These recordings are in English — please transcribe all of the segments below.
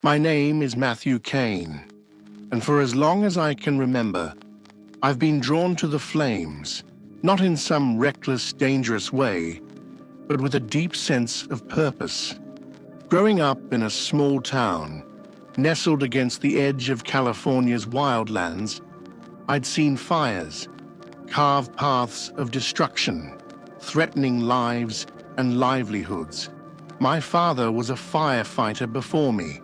My name is Matthew Kane, and for as long as I can remember, I've been drawn to the flames, not in some reckless, dangerous way, but with a deep sense of purpose. Growing up in a small town, nestled against the edge of California's wildlands, I'd seen fires carve paths of destruction, threatening lives and livelihoods. My father was a firefighter before me,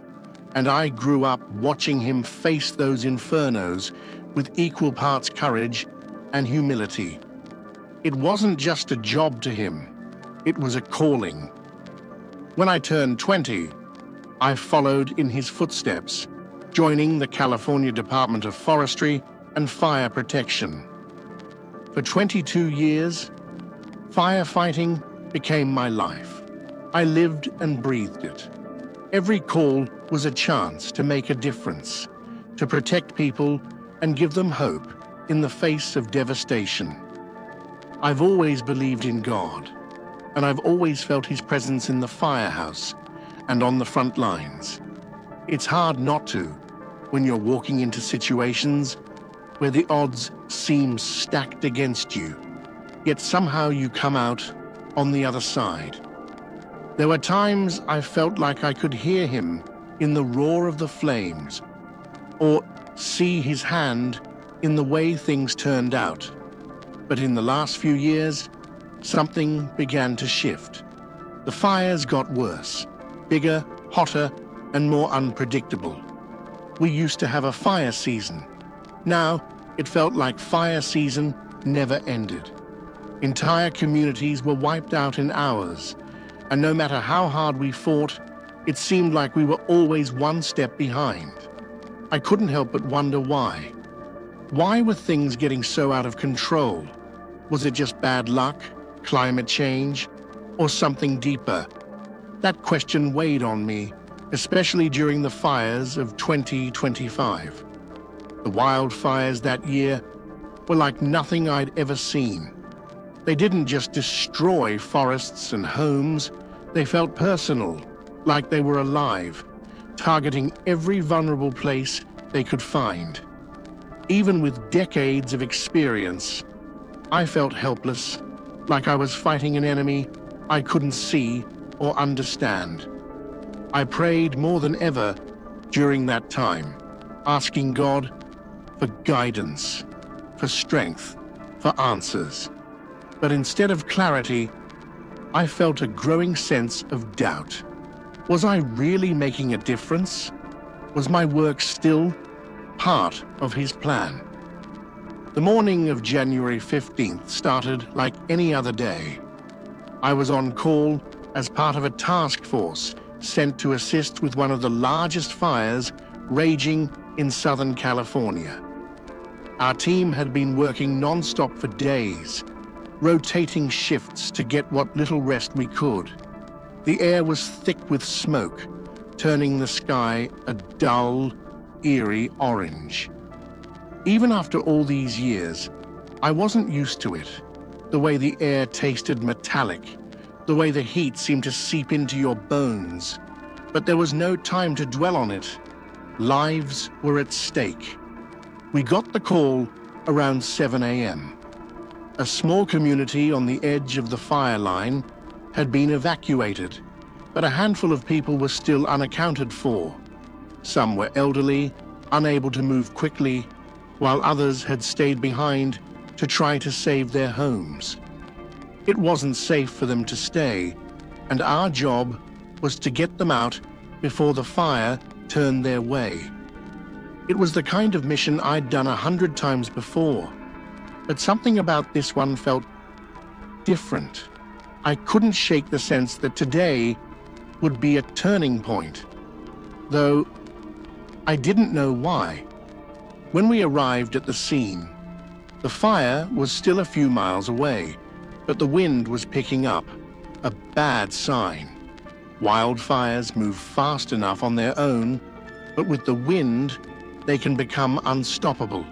and I grew up watching him face those infernos with equal parts courage and humility. It wasn't just a job to him, it was a calling. When I turned 20, I followed in his footsteps, joining the California Department of Forestry and Fire Protection. For 22 years, firefighting became my life. I lived and breathed it. Every call was a chance to make a difference, to protect people and give them hope in the face of devastation. I've always believed in God, and I've always felt His presence in the firehouse and on the front lines. It's hard not to when you're walking into situations where the odds seem stacked against you, yet somehow you come out on the other side. There were times I felt like I could hear Him in the roar of the flames, or see His hand in the way things turned out. But in the last few years, something began to shift. The fires got worse, bigger, hotter, and more unpredictable. We used to have a fire season. Now, it felt like fire season never ended. Entire communities were wiped out in hours, and no matter how hard we fought, it seemed like we were always one step behind. I couldn't help but wonder why. Why were things getting so out of control? Was it just bad luck, climate change, or something deeper? That question weighed on me, especially during the fires of 2025. The wildfires that year were like nothing I'd ever seen. They didn't just destroy forests and homes, they felt personal, like they were alive, targeting every vulnerable place they could find. Even with decades of experience, I felt helpless, like I was fighting an enemy I couldn't see or understand. I prayed more than ever during that time, asking God for guidance, for strength, for answers. But instead of clarity, I felt a growing sense of doubt. Was I really making a difference? Was my work still part of His plan? The morning of January 15th started like any other day. I was on call as part of a task force sent to assist with one of the largest fires raging in Southern California. Our team had been working non-stop for days, rotating shifts to get what little rest we could. The air was thick with smoke, turning the sky a dull, eerie orange. Even after all these years, I wasn't used to it. The way the air tasted metallic, the way the heat seemed to seep into your bones. But there was no time to dwell on it. Lives were at stake. We got the call around 7 a.m. A small community on the edge of the fire line had been evacuated, but a handful of people were still unaccounted for. Some were elderly, unable to move quickly, while others had stayed behind to try to save their homes. It wasn't safe for them to stay, and our job was to get them out before the fire turned their way. It was the kind of mission I'd done 100 times before, but something about this one felt different. I couldn't shake the sense that today would be a turning point, though I didn't know why. When we arrived at the scene, the fire was still a few miles away, but the wind was picking up, a bad sign. Wildfires move fast enough on their own, but with the wind, they can become unstoppable.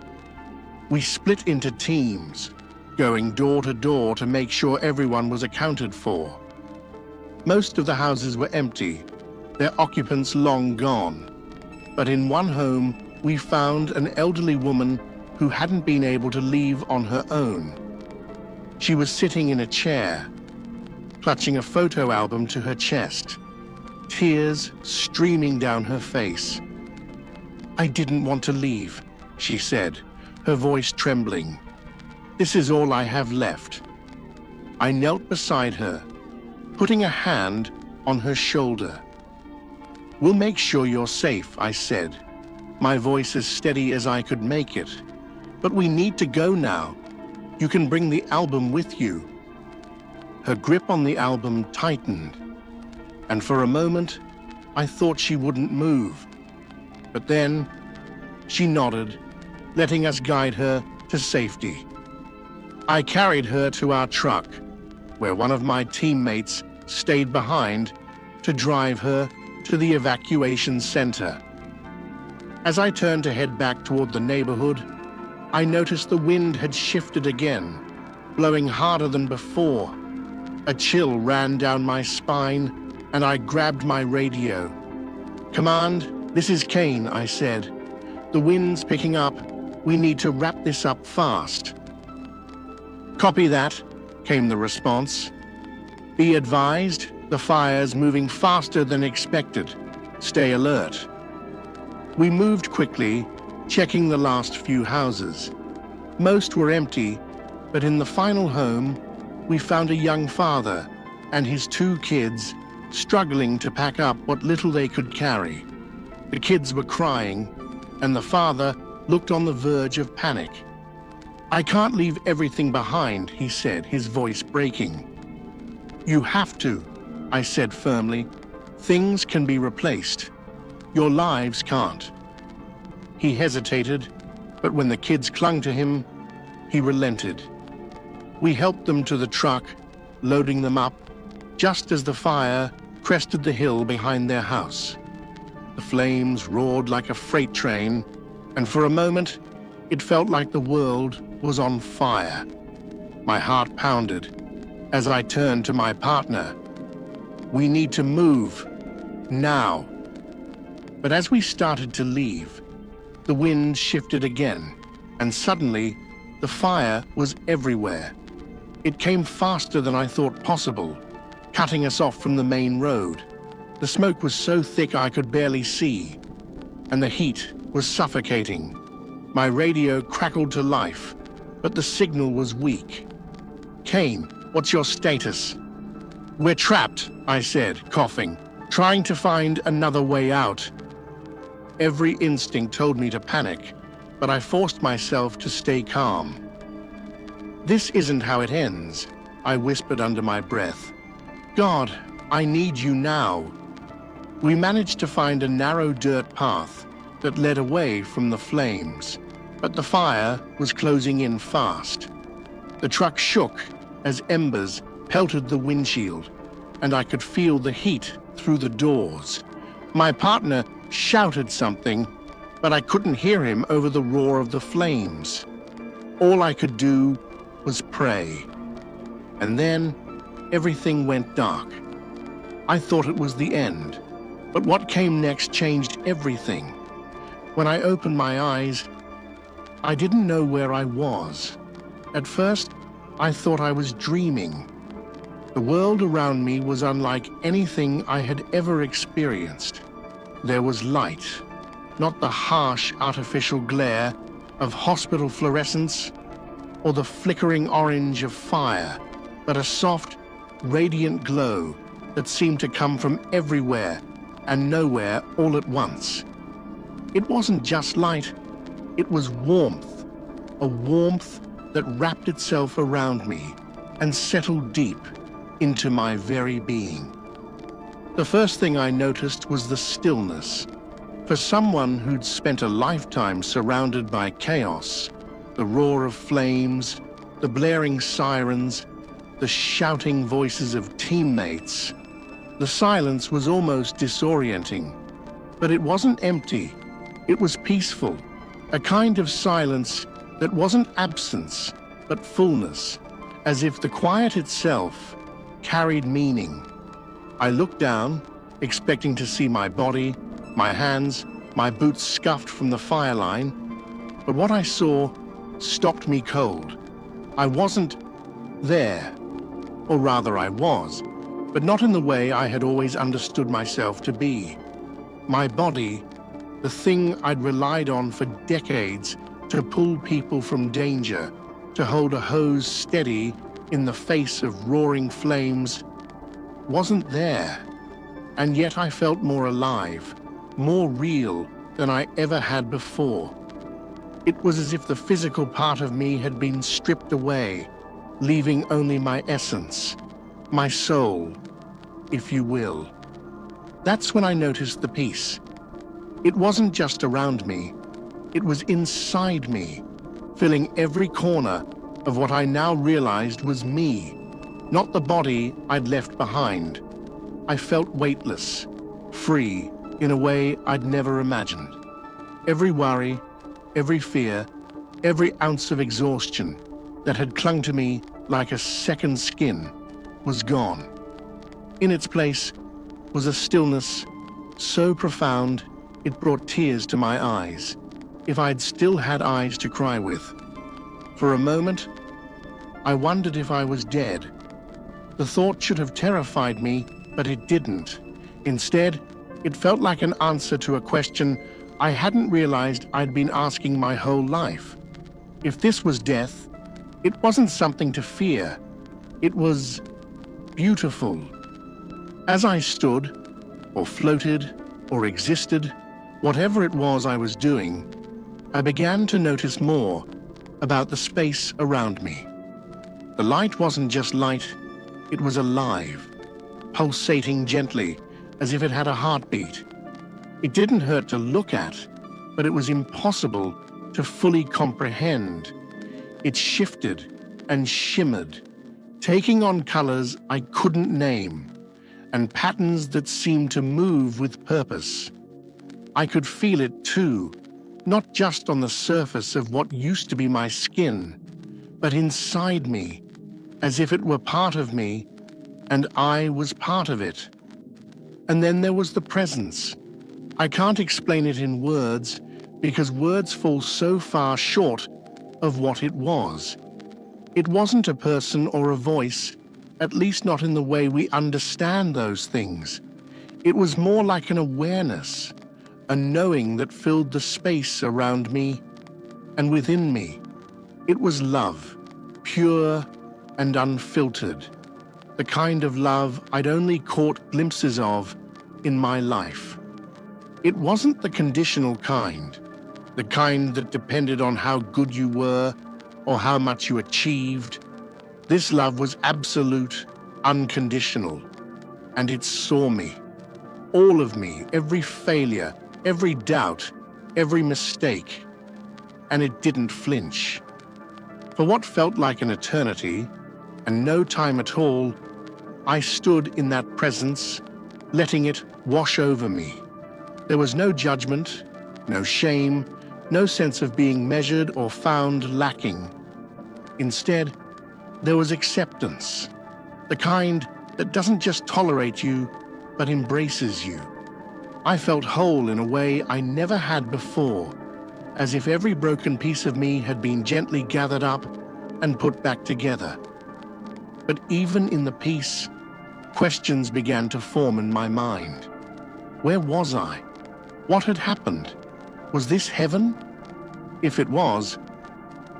We split into teams, going door to door to make sure everyone was accounted for. Most of the houses were empty, their occupants long gone, But in one home, we found an elderly woman who hadn't been able to leave on her own. She was sitting in a chair, clutching a photo album to her chest, tears streaming down her face. "I didn't want to leave," she said, her voice trembling. "This is all I have left." I knelt beside her, putting a hand on her shoulder. "We'll make sure you're safe," I said, my voice as steady as I could make it. "But we need to go now. You can bring the album with you." Her grip on the album tightened, and for a moment, I thought she wouldn't move. But then, she nodded, letting us guide her to safety. I carried her to our truck, where one of my teammates stayed behind to drive her to the evacuation center. As I turned to head back toward the neighborhood, I noticed the wind had shifted again, blowing harder than before. A chill ran down my spine, and I grabbed my radio. "Command, this is Kane," I said. "The wind's picking up. We need to wrap this up fast." "Copy that," came the response. "Be advised, the fire's moving faster than expected. Stay alert." We moved quickly, checking the last few houses. Most were empty, but in the final home, we found a young father and his 2 kids struggling to pack up what little they could carry. The kids were crying, and the father looked on the verge of panic. "I can't leave everything behind," he said, his voice breaking. "You have to," I said firmly. "Things can be replaced. Your lives can't." He hesitated, but when the kids clung to him, he relented. We helped them to the truck, loading them up, just as the fire crested the hill behind their house. The flames roared like a freight train, and for a moment, it felt like the world was on fire. My heart pounded as I turned to my partner. "We need to move, now." But as we started to leave, the wind shifted again, and suddenly, the fire was everywhere. It came faster than I thought possible, cutting us off from the main road. The smoke was so thick I could barely see, and the heat was suffocating. My radio crackled to life, but the signal was weak. "Kane, what's your status?" "We're trapped," I said, coughing, trying to find another way out. Every instinct told me to panic, but I forced myself to stay calm. "This isn't how it ends," I whispered under my breath. "God, I need you now." We managed to find a narrow dirt path that led away from the flames, but the fire was closing in fast. The truck shook as embers pelted the windshield, and I could feel the heat through the doors. My partner shouted something, but I couldn't hear him over the roar of the flames. All I could do was pray. And then everything went dark. I thought it was the end, but what came next changed everything. When I opened my eyes, I didn't know where I was. At first, I thought I was dreaming. The world around me was unlike anything I had ever experienced. There was light, not the harsh artificial glare of hospital fluorescence or the flickering orange of fire, but a soft, radiant glow that seemed to come from everywhere and nowhere all at once. It wasn't just light, it was warmth, a warmth that wrapped itself around me and settled deep into my very being. The first thing I noticed was the stillness. For someone who'd spent a lifetime surrounded by chaos, the roar of flames, the blaring sirens, the shouting voices of teammates, the silence was almost disorienting. But it wasn't empty, it was peaceful, a kind of silence that wasn't absence, but fullness, as if the quiet itself carried meaning. I looked down, expecting to see my body, my hands, My boots scuffed from the fire line, but what I saw stopped me cold. I wasn't there, or rather I was, but not in the way I had always understood myself to be. My body, the thing I'd relied on for decades to pull people from danger, to hold a hose steady in the face of roaring flames, wasn't there. And yet I felt more alive, more real than I ever had before. It was as if the physical part of me had been stripped away, leaving only my essence, my soul, if you will. That's when I noticed the peace. It wasn't just around me, it was inside me, filling every corner of what I now realized was me, not the body I'd left behind. I felt weightless, free in a way I'd never imagined. Every worry, every fear, every ounce of exhaustion that had clung to me like a second skin was gone. In its place was a stillness so profound it brought tears to my eyes, if I'd still had eyes to cry with. For a moment, I wondered if I was dead. The thought should have terrified me, but it didn't. Instead, it felt like an answer to a question I hadn't realized I'd been asking my whole life. If this was death, it wasn't something to fear. It was beautiful. As I stood, or floated, or existed, whatever it was I was doing, I began to notice more about the space around me. The light wasn't just light, it was alive, pulsating gently as if it had a heartbeat. It didn't hurt to look at, but it was impossible to fully comprehend. It shifted and shimmered, taking on colors I couldn't name, and patterns that seemed to move with purpose. I could feel it too, not just on the surface of what used to be my skin, but inside me, as if it were part of me, and I was part of it. And then there was the presence. I can't explain it in words, because words fall so far short of what it was. It wasn't a person or a voice, at least not in the way we understand those things. It was more like an awareness, a knowing that filled the space around me and within me. It was love, pure and unfiltered, the kind of love I'd only caught glimpses of in my life. It wasn't the conditional kind, the kind that depended on how good you were or how much you achieved. This love was absolute, unconditional, and it saw me, all of me, every failure, every doubt, every mistake, and it didn't flinch. For what felt like an eternity, and no time at all, I stood in that presence, letting it wash over me. There was no judgment, no shame, no sense of being measured or found lacking. Instead, there was acceptance, the kind that doesn't just tolerate you, but embraces you. I felt whole in a way I never had before, as if every broken piece of me had been gently gathered up and put back together. But even in the peace, questions began to form in my mind. Where was I? What had happened? Was this heaven? If it was,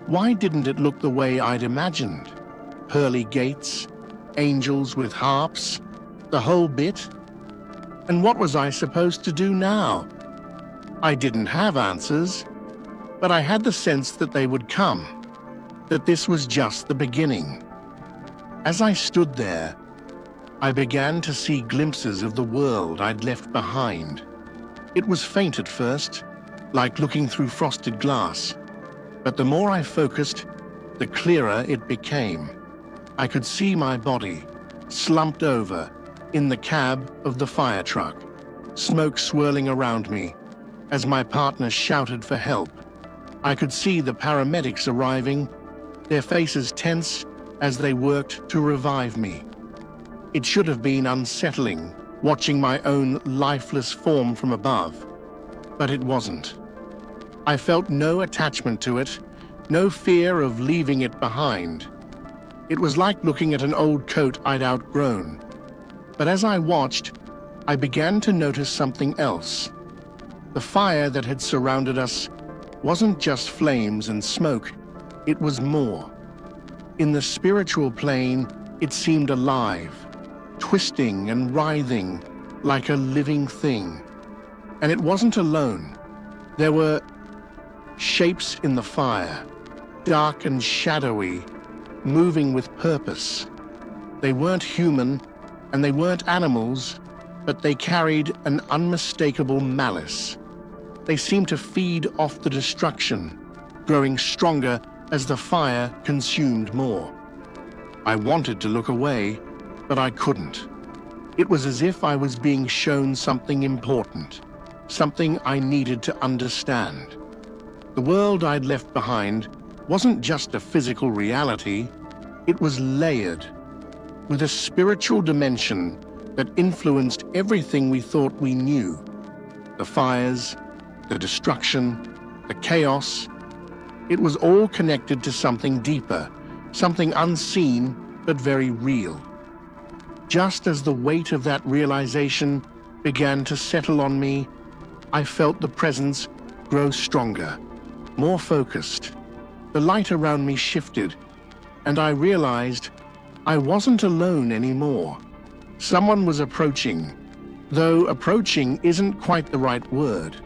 why didn't it look the way I'd imagined? Pearly gates, angels with harps, the whole bit? And what was I supposed to do now? I didn't have answers, but I had the sense that they would come, that this was just the beginning. As I stood there, I began to see glimpses of the world I'd left behind. It was faint at first, like looking through frosted glass, but the more I focused, the clearer it became. I could see my body, slumped over, in the cab of the fire truck, smoke swirling around me as my partner shouted for help. I could see the paramedics arriving, their faces tense as they worked to revive me. It should have been unsettling, watching my own lifeless form from above. but it wasn't. I felt no attachment to it, no fear of leaving it behind. It was like looking at an old coat I'd outgrown. But as I watched, I began to notice something else. The fire that had surrounded us wasn't just flames and smoke, it was more. In the spiritual plane, it seemed alive, twisting and writhing like a living thing. And it wasn't alone. There were shapes in the fire, dark and shadowy, moving with purpose. They weren't human, and they weren't animals, but they carried an unmistakable malice. They seemed to feed off the destruction, growing stronger as the fire consumed more. I wanted to look away, but I couldn't. It was as if I was being shown something important, something I needed to understand. The world I'd left behind wasn't just a physical reality, it was layered, with a spiritual dimension that influenced everything we thought we knew. The fires, the destruction, the chaos. It was all connected to something deeper, something unseen but very real. Just as the weight of that realization began to settle on me, I felt the presence grow stronger, more focused. The light around me shifted, and I realized I wasn't alone anymore. Someone was approaching, though approaching isn't quite the right word.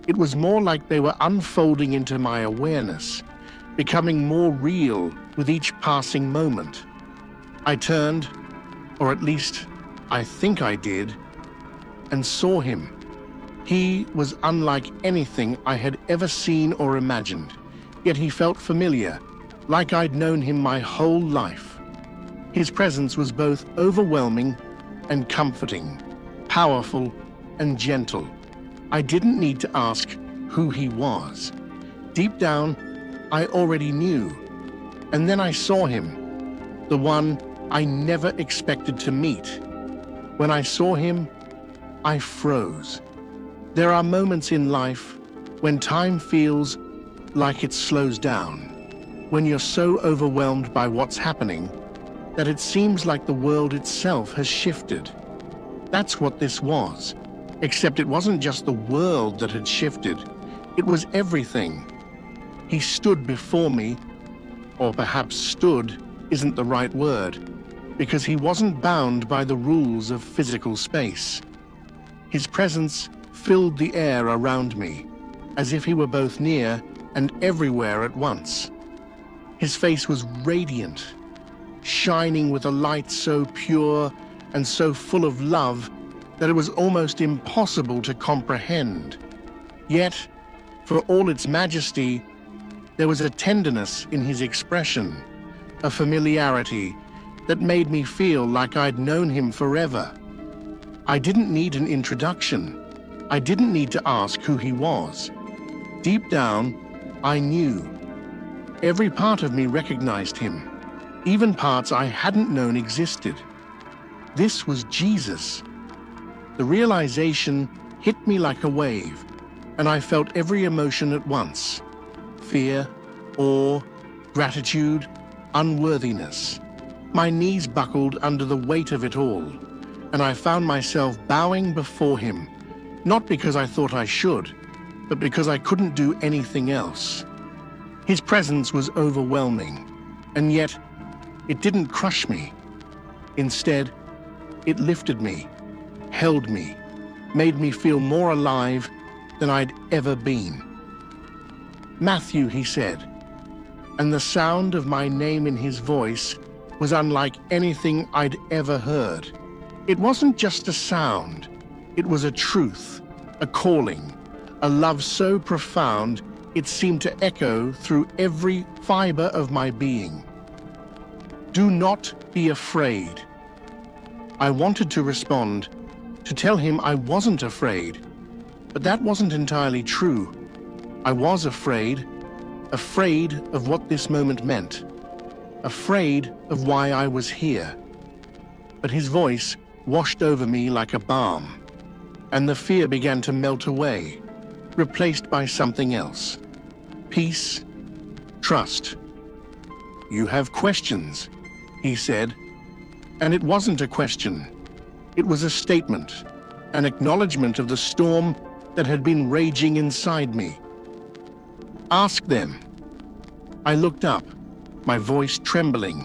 It was more like they were unfolding into my awareness, becoming more real with each passing moment. I turned, or at least I think I did, and saw him. He was unlike anything I had ever seen or imagined, yet he felt familiar, like I'd known him my whole life. His presence was both overwhelming and comforting, powerful and gentle. I didn't need to ask who he was. Deep down, I already knew. And then I saw him, the one I never expected to meet. When I saw him, I froze. There are moments in life when time feels like it slows down, when you're so overwhelmed by what's happening that it seems like the world itself has shifted. That's what this was, except it wasn't just the world that had shifted, it was everything. He stood before me, or perhaps stood isn't the right word, because he wasn't bound by the rules of physical space. His presence filled the air around me, as if he were both near and everywhere at once. His face was radiant, shining with a light so pure and so full of love that it was almost impossible to comprehend. Yet, for all its majesty, there was a tenderness in his expression, a familiarity that made me feel like I'd known him forever. I didn't need an introduction. I didn't need to ask who he was. Deep down, I knew. Every part of me recognized him, even parts I hadn't known existed. This was Jesus. The realization hit me like a wave, and I felt every emotion at once: fear, awe, gratitude, unworthiness. My knees buckled under the weight of it all, and I found myself bowing before him, not because I thought I should, but because I couldn't do anything else. His presence was overwhelming, and yet it didn't crush me. Instead, it lifted me, held me, made me feel more alive than I'd ever been. "Matthew," he said, and the sound of my name in his voice was unlike anything I'd ever heard. It wasn't just a sound, it was a truth, a calling, a love so profound it seemed to echo through every fiber of my being. "Do not be afraid." I wanted to respond, to tell him I wasn't afraid, but that wasn't entirely true. I was afraid of what this moment meant, afraid of why I was here. But his voice, washed over me like a balm, and the fear began to melt away. replaced by something else. Peace, trust. "You have questions," he said. And it wasn't a question. It was a statement, an acknowledgement of the storm that had been raging inside me. "Ask them." I looked up, my voice trembling.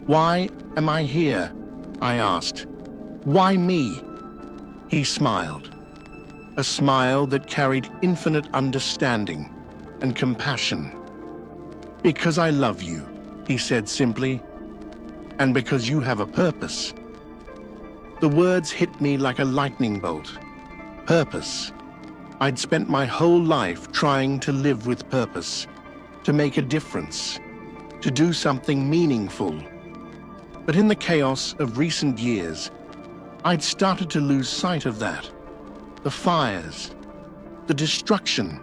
"Why am I here?" I asked. "Why me?" He smiled, a smile that carried infinite understanding and compassion. "Because I love you," he said simply, "and because you have a purpose." The words hit me like a lightning bolt. Purpose. I'd spent my whole life trying to live with purpose, to make a difference, to do something meaningful. But in the chaos of recent years, I'd started to lose sight of that. The fires, the destruction,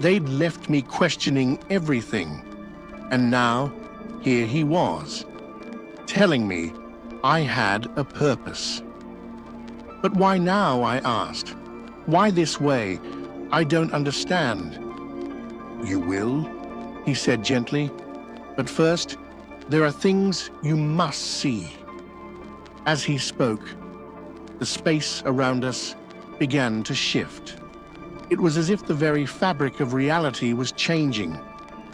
they'd left me questioning everything. And now, here he was, telling me I had a purpose. "But why now?" I asked. "Why this way? I don't understand." "You will," he said gently. "But first, there are things you must see." As he spoke, the space around us began to shift. It was as if the very fabric of reality was changing,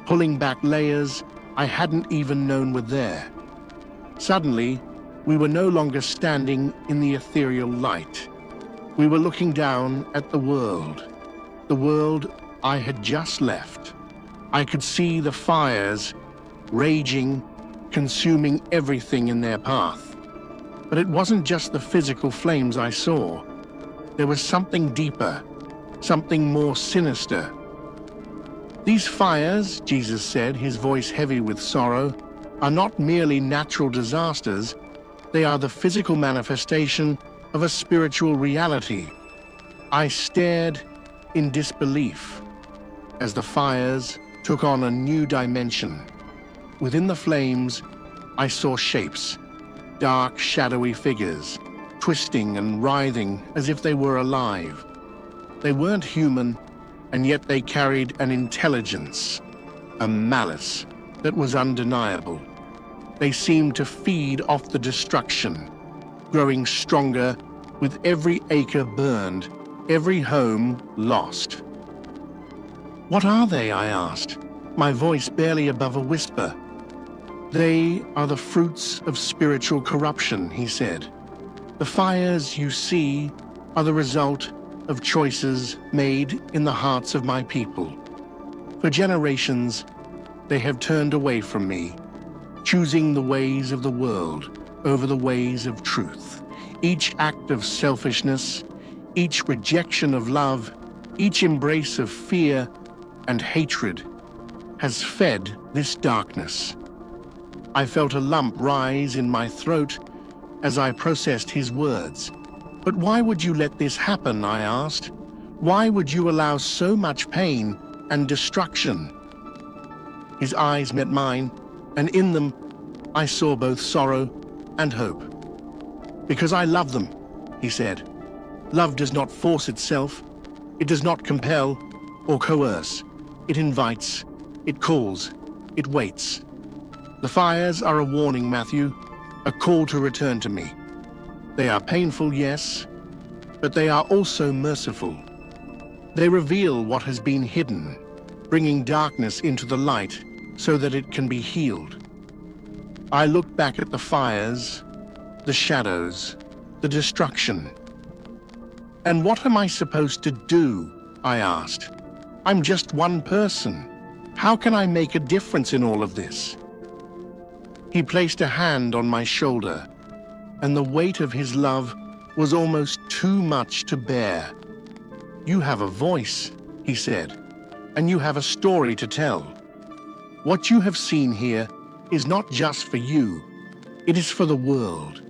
pulling back layers I hadn't even known were there. Suddenly, we were no longer standing in the ethereal light. We were looking down at the world I had just left. I could see the fires raging, consuming everything in their path. But it wasn't just the physical flames I saw. There was something deeper, something more sinister. "These fires," Jesus said, his voice heavy with sorrow, "are not merely natural disasters. They are the physical manifestation of a spiritual reality." I stared in disbelief as the fires took on a new dimension. Within the flames, I saw shapes, dark, shadowy figures, twisting and writhing as if they were alive. They weren't human, and yet they carried an intelligence, a malice that was undeniable. They seemed to feed off the destruction, growing stronger with every acre burned, every home lost. "What are they?" I asked, my voice barely above a whisper. "They are the fruits of spiritual corruption," he said. "The fires you see are the result of choices made in the hearts of my people. For generations, they have turned away from me, choosing the ways of the world over the ways of truth. Each act of selfishness, each rejection of love, each embrace of fear and hatred has fed this darkness." I felt a lump rise in my throat as I processed his words. "But why would you let this happen?" I asked. "Why would you allow so much pain and destruction?" His eyes met mine, and in them I saw both sorrow and hope. "Because I love them," he said. "Love does not force itself. It does not compel or coerce. It invites, it calls, it waits. The fires are a warning, Matthew, a call to return to me. They are painful, yes, but they are also merciful. They reveal what has been hidden, bringing darkness into the light so that it can be healed." I looked back at the fires, the shadows, the destruction. "And what am I supposed to do?" I asked. "I'm just one person. How can I make a difference in all of this?" He placed a hand on my shoulder, and the weight of his love was almost too much to bear. "You have a voice," he said, "and you have a story to tell. What you have seen here is not just for you, it is for the world.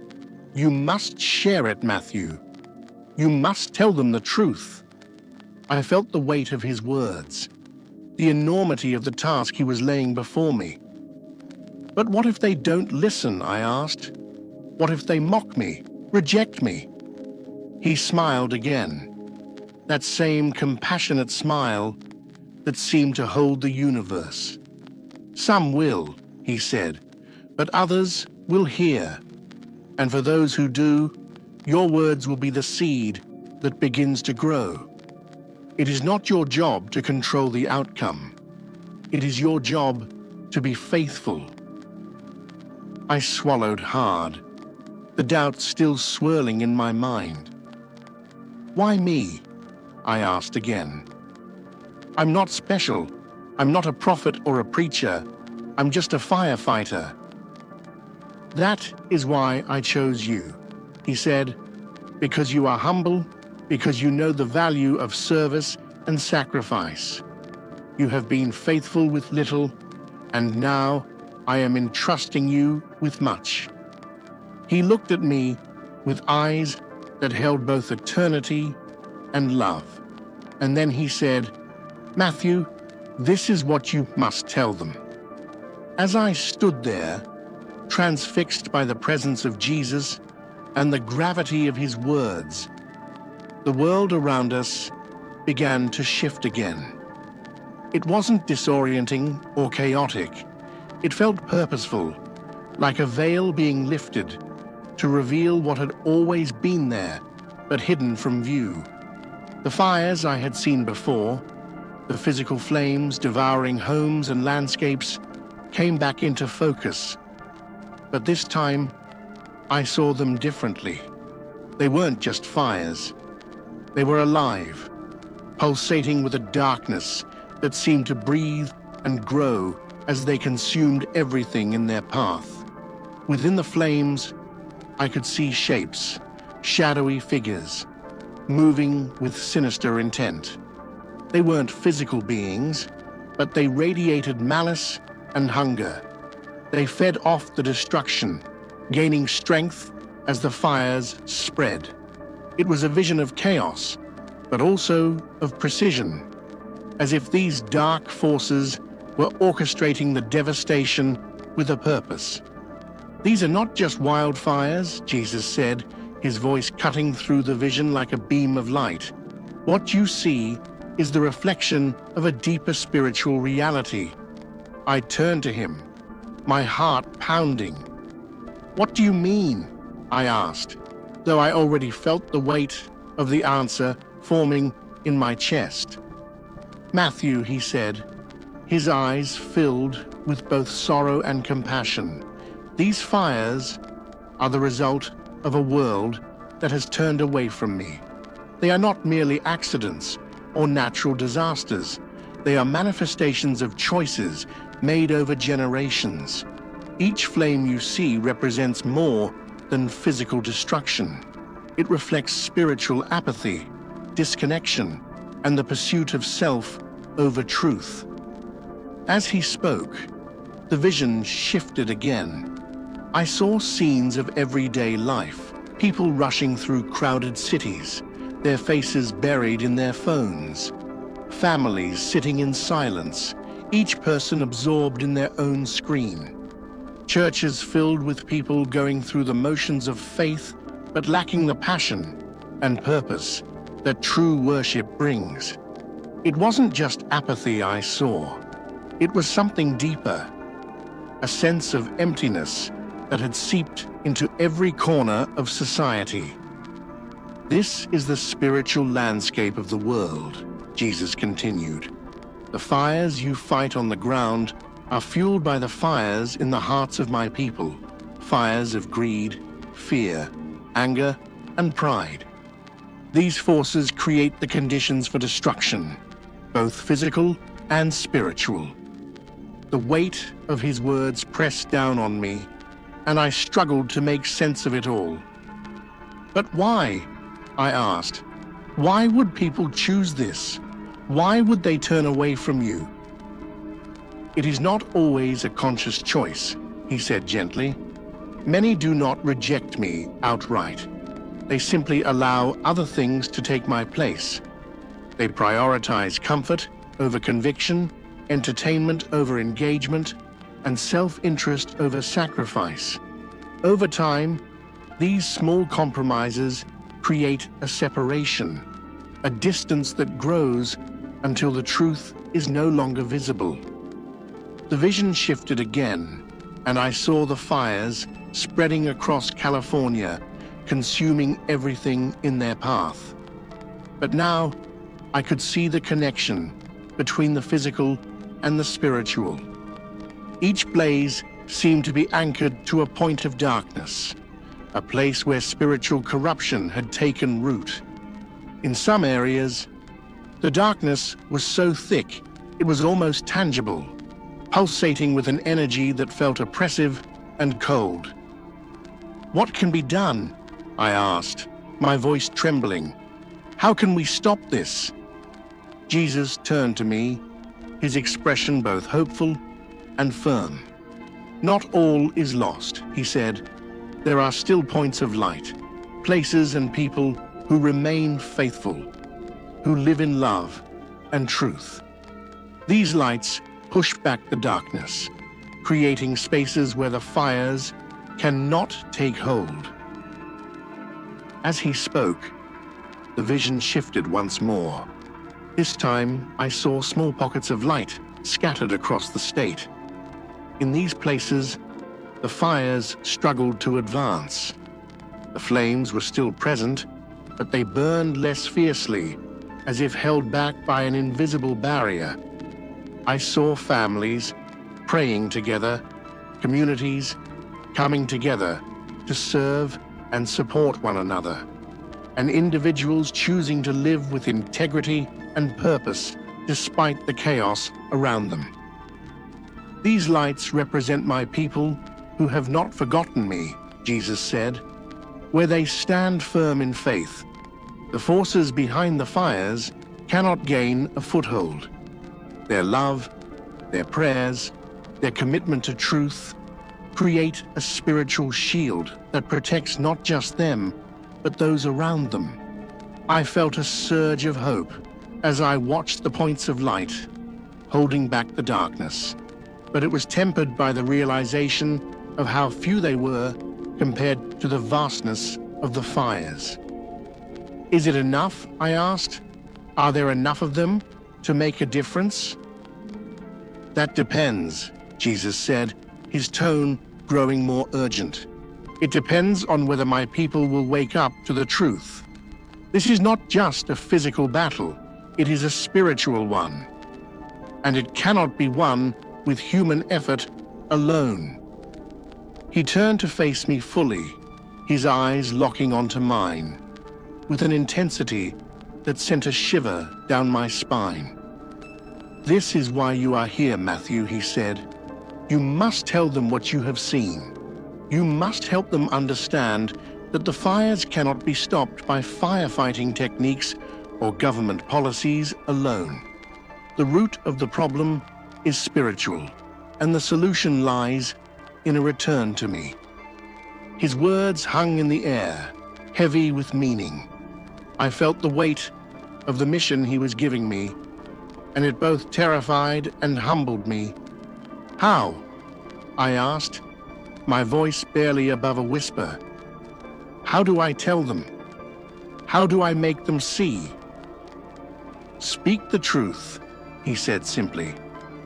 You must share it, Matthew. You must tell them the truth." I felt the weight of his words, the enormity of the task he was laying before me. "But what if they don't listen?" I asked. "What if they mock me, reject me?" He smiled again. that same compassionate smile that seemed to hold the universe. "Some will," he said, "but others will hear. And for those who do, your words will be the seed that begins to grow. It is not your job to control the outcome. It is your job to be faithful." I swallowed hard, the doubt still swirling in my mind. "Why me?" I asked again. "I'm not special. I'm not a prophet or a preacher. I'm just a firefighter." "That is why I chose you," he said, "because you are humble, because you know the value of service and sacrifice. You have been faithful with little, and now I am entrusting you with much." He looked at me with eyes that held both eternity and love. And then he said, "Matthew, this is what you must tell them." As I stood there, transfixed by the presence of Jesus and the gravity of his words, the world around us began to shift again. It wasn't disorienting or chaotic. It felt purposeful, like a veil being lifted to reveal what had always been there, but hidden from view. The fires I had seen before, the physical flames devouring homes and landscapes, came back into focus. But this time, I saw them differently. They weren't just fires. They were alive, pulsating with a darkness that seemed to breathe and grow as they consumed everything in their path. Within the flames, I could see shapes, shadowy figures, moving with sinister intent. They weren't physical beings, but they radiated malice and hunger. They fed off the destruction, gaining strength as the fires spread. It was a vision of chaos, but also of precision, as if these dark forces were orchestrating the devastation with a purpose. "These are not just wildfires," Jesus said, his voice cutting through the vision like a beam of light. "What you see is the reflection of a deeper spiritual reality." I turned to him, my heart pounding. "What do you mean?" I asked, though I already felt the weight of the answer forming in my chest. "Matthew," he said, his eyes filled with both sorrow and compassion, "these fires are the result of a world that has turned away from me. They are not merely accidents or natural disasters. They are manifestations of choices made over generations. Each flame you see represents more than physical destruction. It reflects spiritual apathy, disconnection, and the pursuit of self over truth." As he spoke, the vision shifted again. I saw scenes of everyday life, people rushing through crowded cities, their faces buried in their phones, families sitting in silence, each person absorbed in their own screen, churches filled with people going through the motions of faith but lacking the passion and purpose that true worship brings. It wasn't just apathy I saw. It was something deeper, a sense of emptiness that had seeped into every corner of society. "This is the spiritual landscape of the world," Jesus continued. "The fires you fight on the ground are fueled by the fires in the hearts of my people, fires of greed, fear, anger, and pride. These forces create the conditions for destruction, both physical and spiritual." The weight of his words pressed down on me, and I struggled to make sense of it all. "But why?" I asked. "Why would people choose this? Why would they turn away from you?" "It is not always a conscious choice," he said gently. "Many do not reject me outright. They simply allow other things to take my place. They prioritize comfort over conviction, entertainment over engagement, and self-interest over sacrifice. Over time, these small compromises create a separation, a distance that grows until the truth is no longer visible. The vision shifted again, and I saw the fires spreading across California, consuming everything in their path. But now I could see the connection between the physical and the spiritual. Each blaze seemed to be anchored to a point of darkness, a place where spiritual corruption had taken root. In some areas, the darkness was so thick it was almost tangible, pulsating with an energy that felt oppressive and cold. "What can be done?" I asked, my voice trembling. "How can we stop this?" Jesus turned to me, his expression both hopeful and firm. "Not all is lost," he said. "There are still points of light, places and people who remain faithful, who live in love and truth. These lights push back the darkness, creating spaces where the fires cannot take hold." As he spoke, the vision shifted once more. This time, I saw small pockets of light scattered across the state. In these places, the fires struggled to advance. The flames were still present, but they burned less fiercely, as if held back by an invisible barrier. I saw families praying together, communities coming together to serve and support one another, and individuals choosing to live with integrity and purpose despite the chaos around them. "These lights represent my people who have not forgotten me," Jesus said. "Where they stand firm in faith, the forces behind the fires cannot gain a foothold. Their love, their prayers, their commitment to truth create a spiritual shield that protects not just them, but those around them." I felt a surge of hope as I watched the points of light, holding back the darkness. But it was tempered by the realization of how few they were compared to the vastness of the fires. "Is it enough?" I asked. "Are there enough of them to make a difference?" "That depends," Jesus said, his tone growing more urgent. "It depends on whether my people will wake up to the truth. This is not just a physical battle, it is a spiritual one. And it cannot be won with human effort alone." He turned to face me fully, his eyes locking onto mine, with an intensity that sent a shiver down my spine. "This is why you are here, Matthew," he said. "You must tell them what you have seen. You must help them understand that the fires cannot be stopped by firefighting techniques or government policies alone. The root of the problem is spiritual, and the solution lies in a return to me." His words hung in the air, heavy with meaning. I felt the weight of the mission he was giving me, and it both terrified and humbled me. "How?" I asked, my voice barely above a whisper. "How do I tell them? How do I make them see?" "Speak the truth," he said simply.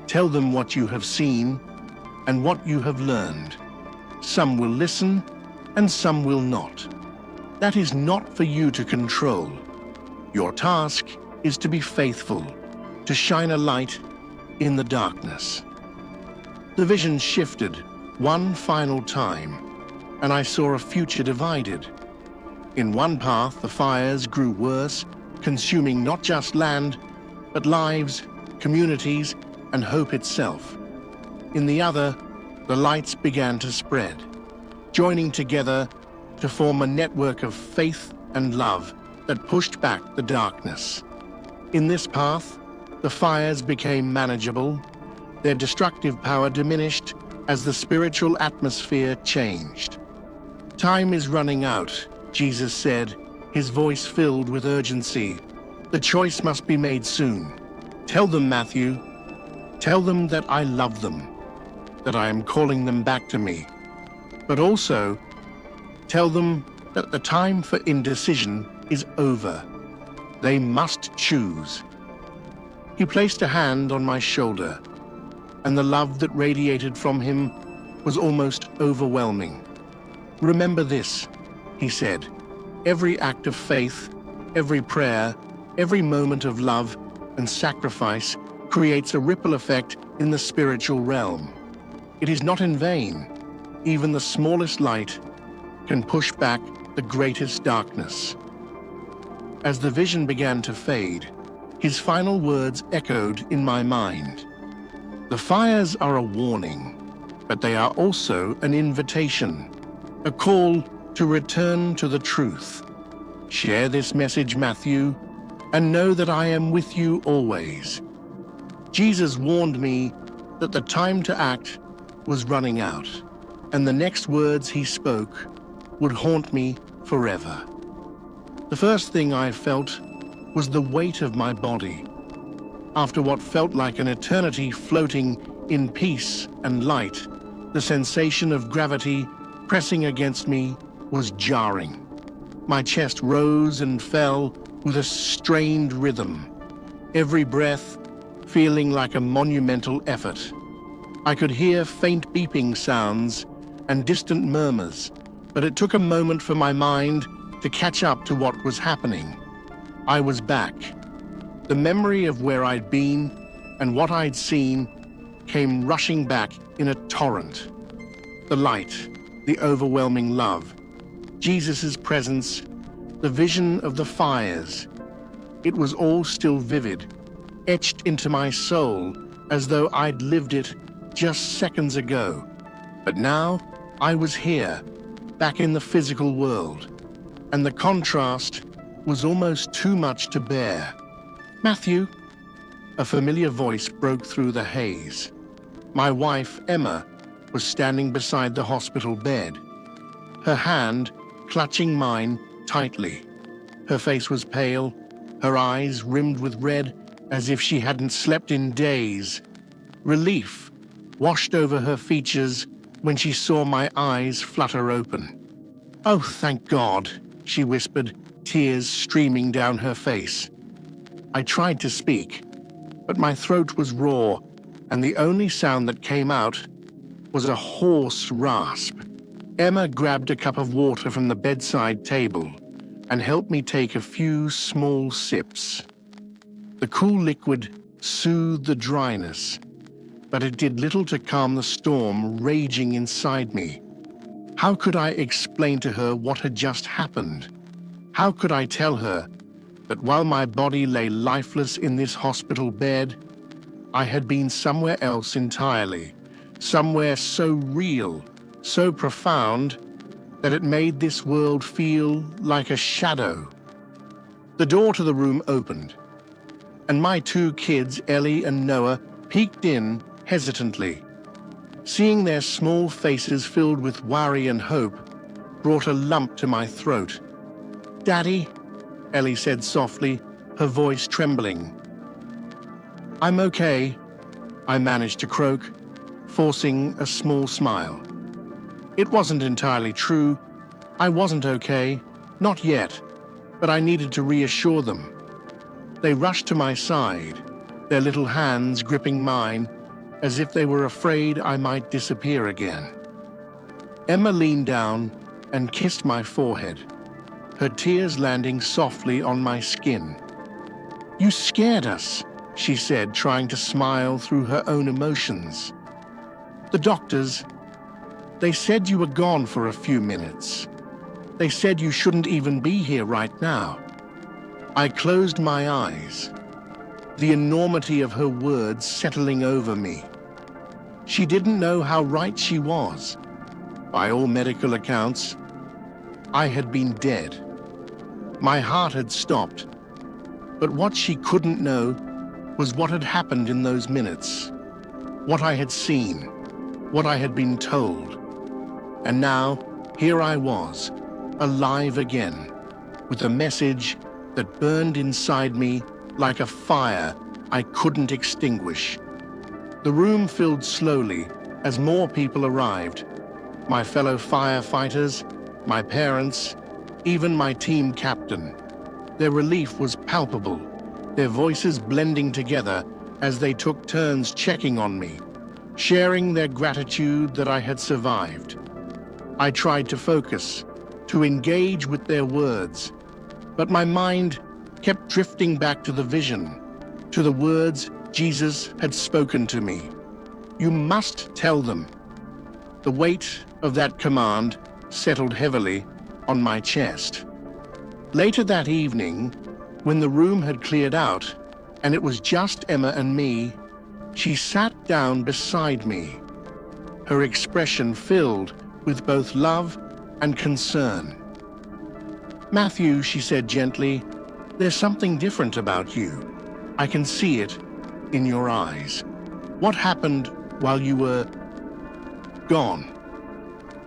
"Tell them what you have seen and what you have learned. Some will listen and some will not. That is not for you to control. Your task is to be faithful, to shine a light in the darkness." The vision shifted one final time, and I saw a future divided. In one path, the fires grew worse, consuming not just land, but lives, communities, and hope itself. In the other, the lights began to spread, joining together to form a network of faith and love that pushed back the darkness. In this path, the fires became manageable, their destructive power diminished as the spiritual atmosphere changed. "Time is running out," Jesus said, his voice filled with urgency. "The choice must be made soon. Tell them, Matthew. Tell them that I love them, that I am calling them back to me. But also, tell them that the time for indecision is over. They must choose. He placed a hand on my shoulder, and the love that radiated from him was almost overwhelming. "Remember this," he said. "Every act of faith, every prayer, every moment of love and sacrifice creates a ripple effect in the spiritual realm. It is not in vain. Even the smallest light can push back the greatest darkness." As the vision began to fade, his final words echoed in my mind. "The fires are a warning, but they are also an invitation, a call to return to the truth. Share this message, Matthew, and know that I am with you always." Jesus warned me that the time to act was running out, and the next words he spoke would haunt me forever. The first thing I felt was the weight of my body. After what felt like an eternity floating in peace and light, the sensation of gravity pressing against me was jarring. My chest rose and fell with a strained rhythm, every breath feeling like a monumental effort. I could hear faint beeping sounds and distant murmurs, but it took a moment for my mind to catch up to what was happening. I was back. The memory of where I'd been and what I'd seen came rushing back in a torrent. The light, the overwhelming love, Jesus' presence, the vision of the fires. It was all still vivid, etched into my soul as though I'd lived it just seconds ago. But now I was here, back in the physical world, and the contrast was almost too much to bear. "Matthew," a familiar voice broke through the haze. My wife, Emma, was standing beside the hospital bed, her hand clutching mine tightly. Her face was pale, her eyes rimmed with red as if she hadn't slept in days. Relief washed over her features when she saw my eyes flutter open. "Oh, thank God," she whispered, tears streaming down her face. I tried to speak, but my throat was raw, and the only sound that came out was a hoarse rasp. Emma grabbed a cup of water from the bedside table and helped me take a few small sips. The cool liquid soothed the dryness, but it did little to calm the storm raging inside me. How could I explain to her what had just happened? How could I tell her that while my body lay lifeless in this hospital bed, I had been somewhere else entirely, somewhere so real, so profound, that it made this world feel like a shadow? The door to the room opened, and my two kids, Ellie and Noah, peeked in hesitantly. Seeing their small faces filled with worry and hope brought a lump to my throat. "Daddy," Ellie said softly, her voice trembling. "I'm okay," I managed to croak, forcing a small smile. It wasn't entirely true. I wasn't okay, not yet, but I needed to reassure them. They rushed to my side, their little hands gripping mine, as if they were afraid I might disappear again. Emma leaned down and kissed my forehead, her tears landing softly on my skin. "You scared us," she said, trying to smile through her own emotions. "The doctors, they said you were gone for a few minutes. They said you shouldn't even be here right now." I closed my eyes, the enormity of her words settling over me. She didn't know how right she was. By all medical accounts, I had been dead. My heart had stopped, but what she couldn't know was what had happened in those minutes, what I had seen, what I had been told. And now, here I was, alive again, with a message that burned inside me like a fire I couldn't extinguish. The room filled slowly as more people arrived. My fellow firefighters, my parents, even my team captain. Their relief was palpable, their voices blending together as they took turns checking on me, sharing their gratitude that I had survived. I tried to focus, to engage with their words, but my mind kept drifting back to the vision, to the words Jesus had spoken to me. You must tell them. The weight of that command settled heavily on my chest. Later that evening, when the room had cleared out and it was just Emma and me, she sat down beside me, her expression filled with both love and concern. "Matthew," she said gently, "there's something different about you. I can see it in your eyes. What happened while you were gone?"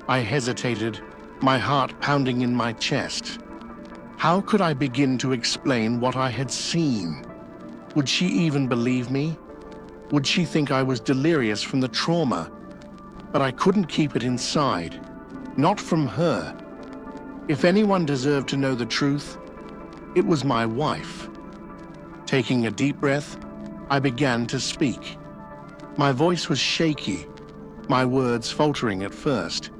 I hesitated, my heart pounding in my chest. How could I begin to explain what I had seen? Would she even believe me? Would she think I was delirious from the trauma? But I couldn't keep it inside, not from her. If anyone deserved to know the truth, it was my wife. Taking a deep breath, I began to speak. My voice was shaky, my words faltering at first,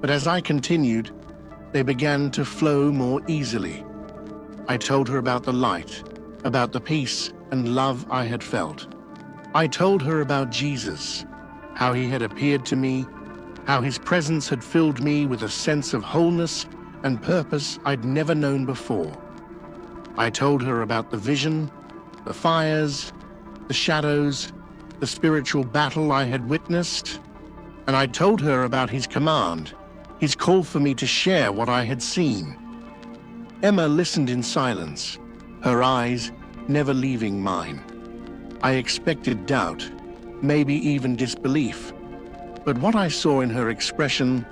but as I continued, they began to flow more easily. I told her about the light, about the peace and love I had felt. I told her about Jesus, how he had appeared to me, how his presence had filled me with a sense of wholeness and purpose I'd never known before. I told her about the vision, the fires, the shadows, the spiritual battle I had witnessed, and I told her about his command, his call for me to share what I had seen. Emma listened in silence, her eyes never leaving mine. I expected doubt, maybe even disbelief, but what I saw in her expression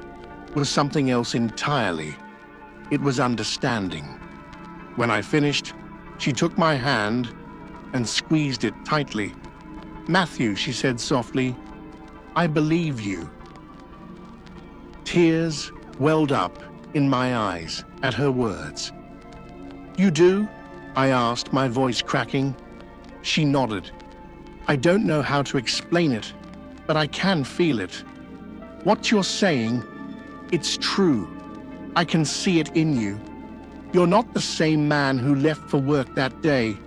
was something else entirely. It was understanding. When I finished, she took my hand and squeezed it tightly. "Matthew," she said softly, "I believe you." Tears welled up in my eyes at her words. "You do?" I asked, my voice cracking. She nodded. "I don't know how to explain it, but I can feel it. What you're saying, it's true. I can see it in you. You're not the same man who left for work that day."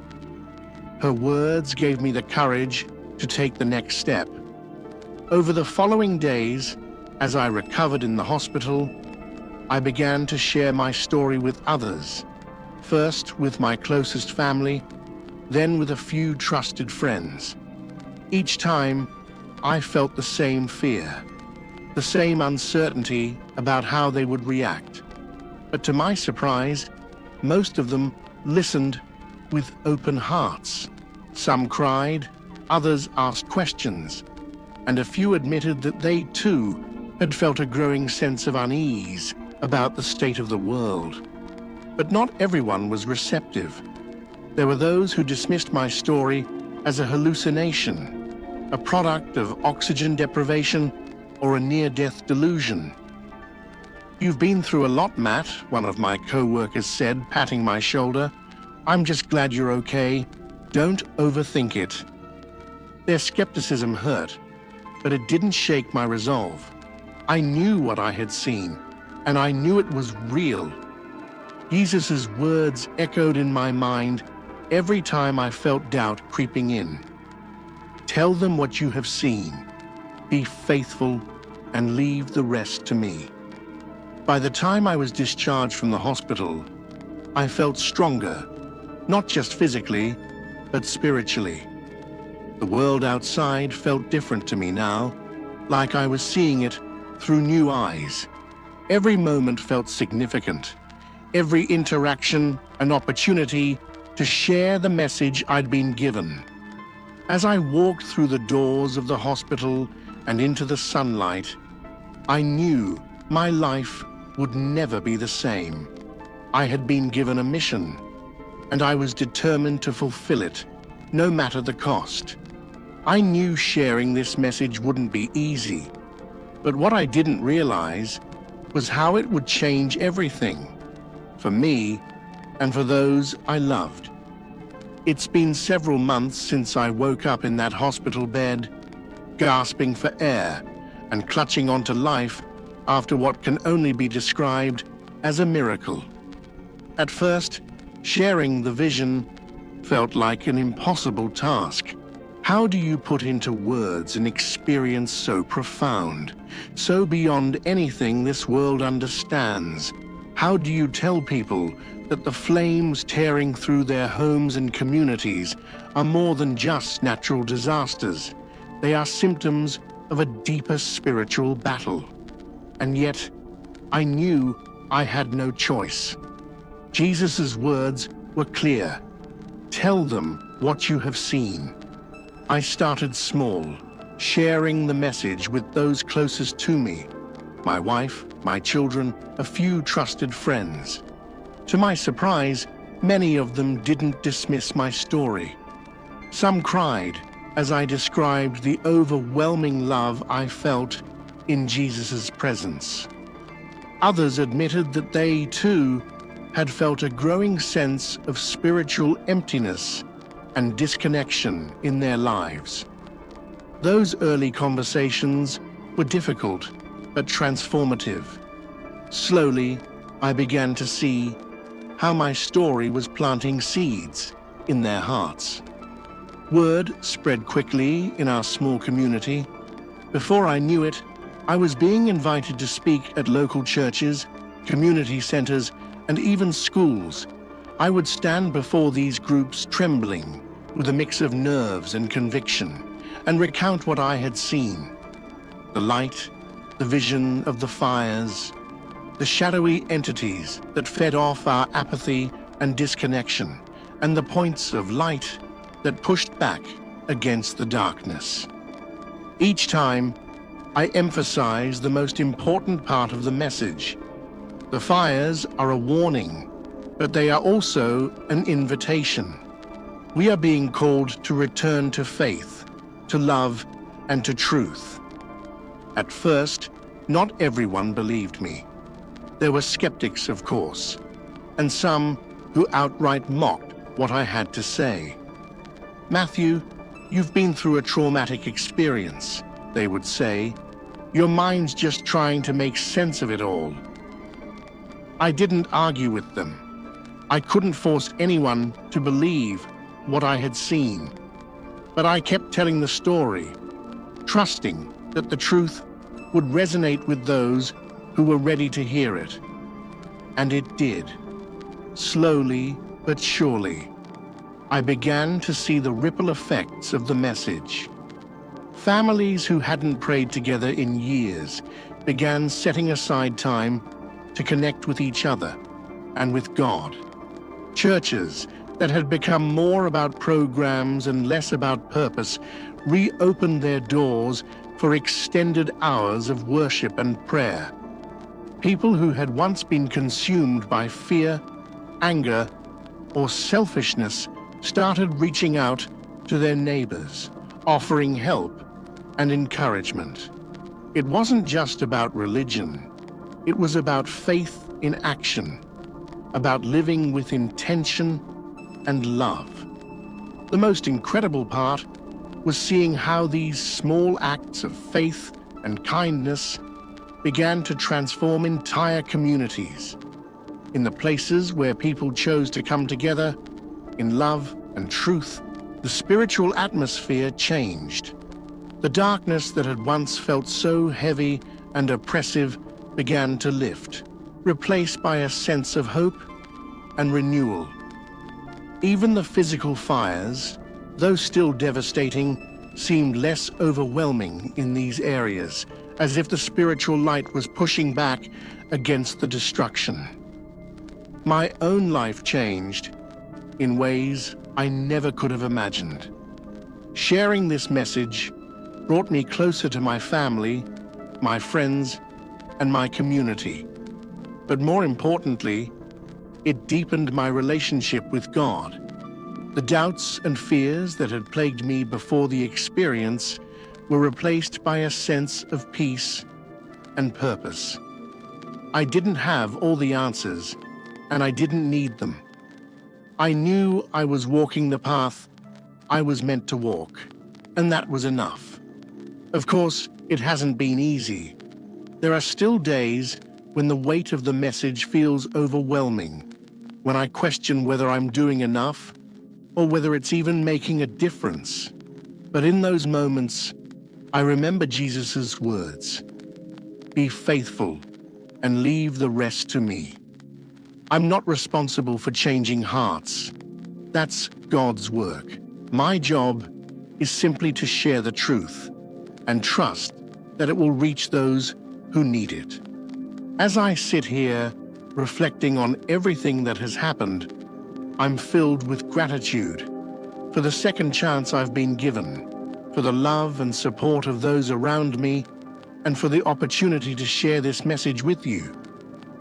Her words gave me the courage to take the next step. Over the following days, as I recovered in the hospital, I began to share my story with others, first with my closest family, then with a few trusted friends. Each time, I felt the same fear, the same uncertainty about how they would react. But to my surprise, most of them listened with open hearts. Some cried, others asked questions, and a few admitted that they too had felt a growing sense of unease about the state of the world. But not everyone was receptive. There were those who dismissed my story as a hallucination, a product of oxygen deprivation or a near-death delusion. "You've been through a lot, Matt," one of my co-workers said, patting my shoulder. "I'm just glad you're okay. Don't overthink it." Their skepticism hurt, but it didn't shake my resolve. I knew what I had seen, and I knew it was real. Jesus' words echoed in my mind every time I felt doubt creeping in. "Tell them what you have seen. Be faithful and leave the rest to me." By the time I was discharged from the hospital, I felt stronger, not just physically, but spiritually. The world outside felt different to me now, like I was seeing it through new eyes. Every moment felt significant, every interaction an opportunity to share the message I'd been given. As I walked through the doors of the hospital and into the sunlight, I knew my life would never be the same. I had been given a mission, and I was determined to fulfill it, no matter the cost. I knew sharing this message wouldn't be easy, but what I didn't realize was how it would change everything. For me, and for those I loved. It's been several months since I woke up in that hospital bed, gasping for air and clutching onto life after what can only be described as a miracle. At first, sharing the vision felt like an impossible task. How do you put into words an experience so profound, so beyond anything this world understands? How do you tell people that the flames tearing through their homes and communities are more than just natural disasters? They are symptoms of a deeper spiritual battle. And yet, I knew I had no choice. Jesus' words were clear. Tell them what you have seen. I started small, sharing the message with those closest to me, my wife, my children, a few trusted friends. To my surprise, many of them didn't dismiss my story. Some cried as I described the overwhelming love I felt in Jesus' presence. Others admitted that they, too, had felt a growing sense of spiritual emptiness and disconnection in their lives. Those early conversations were difficult but transformative. Slowly, I began to see how my story was planting seeds in their hearts. Word spread quickly in our small community. Before I knew it, I was being invited to speak at local churches, community centers, and even schools. I would stand before these groups trembling with a mix of nerves and conviction, and recount what I had seen. The light, the vision of the fires, the shadowy entities that fed off our apathy and disconnection, and the points of light that pushed back against the darkness. Each time, I emphasized the most important part of the message. The fires are a warning, but they are also an invitation. We are being called to return to faith, to love, and to truth. At first, not everyone believed me. There were skeptics, of course, and some who outright mocked what I had to say. "Matthew, you've been through a traumatic experience," they would say. "Your mind's just trying to make sense of it all." I didn't argue with them. I couldn't force anyone to believe what I had seen. But I kept telling the story, trusting that the truth would resonate with those who were ready to hear it. And it did. Slowly but surely, I began to see the ripple effects of the message. Families who hadn't prayed together in years began setting aside time to connect with each other and with God. Churches that had become more about programs and less about purpose reopened their doors for extended hours of worship and prayer. People who had once been consumed by fear, anger, or selfishness started reaching out to their neighbors, offering help and encouragement. It wasn't just about religion. It was about faith in action, about living with intention and love. The most incredible part was seeing how these small acts of faith and kindness began to transform entire communities. In the places where people chose to come together in love and truth, the spiritual atmosphere changed. The darkness that had once felt so heavy and oppressive began to lift, replaced by a sense of hope and renewal. Even the physical fires, though still devastating, seemed less overwhelming in these areas, as if the spiritual light was pushing back against the destruction. My own life changed in ways I never could have imagined. Sharing this message brought me closer to my family, my friends, and my community. But more importantly, it deepened my relationship with God. The doubts and fears that had plagued me before the experience were replaced by a sense of peace and purpose. I didn't have all the answers, and I didn't need them. I knew I was walking the path I was meant to walk, and that was enough. Of course, it hasn't been easy. There are still days when the weight of the message feels overwhelming, when I question whether I'm doing enough or whether it's even making a difference. But in those moments, I remember Jesus' words, "Be faithful and leave the rest to me." I'm not responsible for changing hearts. That's God's work. My job is simply to share the truth and trust that it will reach those who need it. As I sit here reflecting on everything that has happened, I'm filled with gratitude for the second chance I've been given, for the love and support of those around me, and for the opportunity to share this message with you.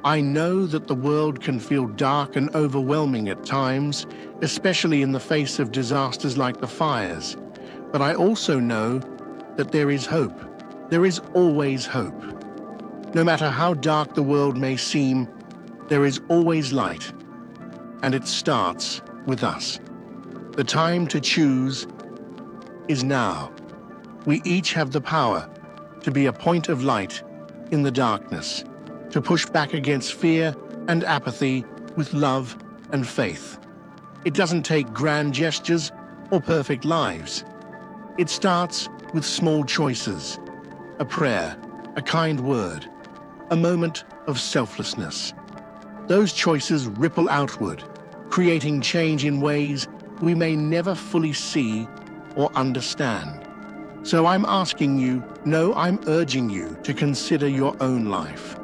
I know that the world can feel dark and overwhelming at times, especially in the face of disasters like the fires. But I also know that there is hope. There is always hope. No matter how dark the world may seem, there is always light. And it starts with us. The time to choose is now. We each have the power to be a point of light in the darkness, to push back against fear and apathy with love and faith. It doesn't take grand gestures or perfect lives. It starts with small choices, a prayer, a kind word, a moment of selflessness. Those choices ripple outward, creating change in ways we may never fully see or understand. So I'm asking you, no, I'm urging you to consider your own life.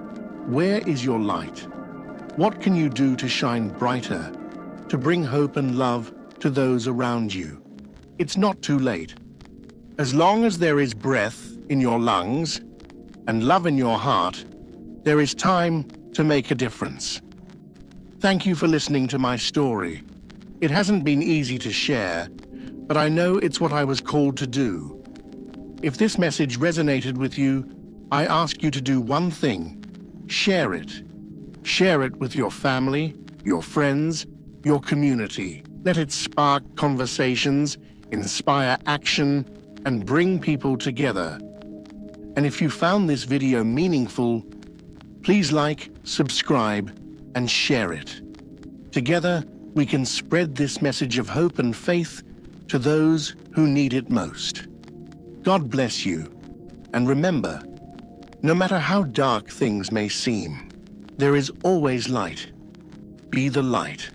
Where is your light? What can you do to shine brighter, to bring hope and love to those around you? It's not too late. As long as there is breath in your lungs and love in your heart, there is time to make a difference. Thank you for listening to my story. It hasn't been easy to share, but I know it's what I was called to do. If this message resonated with you, I ask you to do one thing: share it. Share it with your family, your friends, your community. Let it spark conversations, inspire action, and bring people together. And if you found this video meaningful, please like, subscribe, and share it. Together, we can spread this message of hope and faith to those who need it most. God bless you. And remember, no matter how dark things may seem, there is always light. Be the light.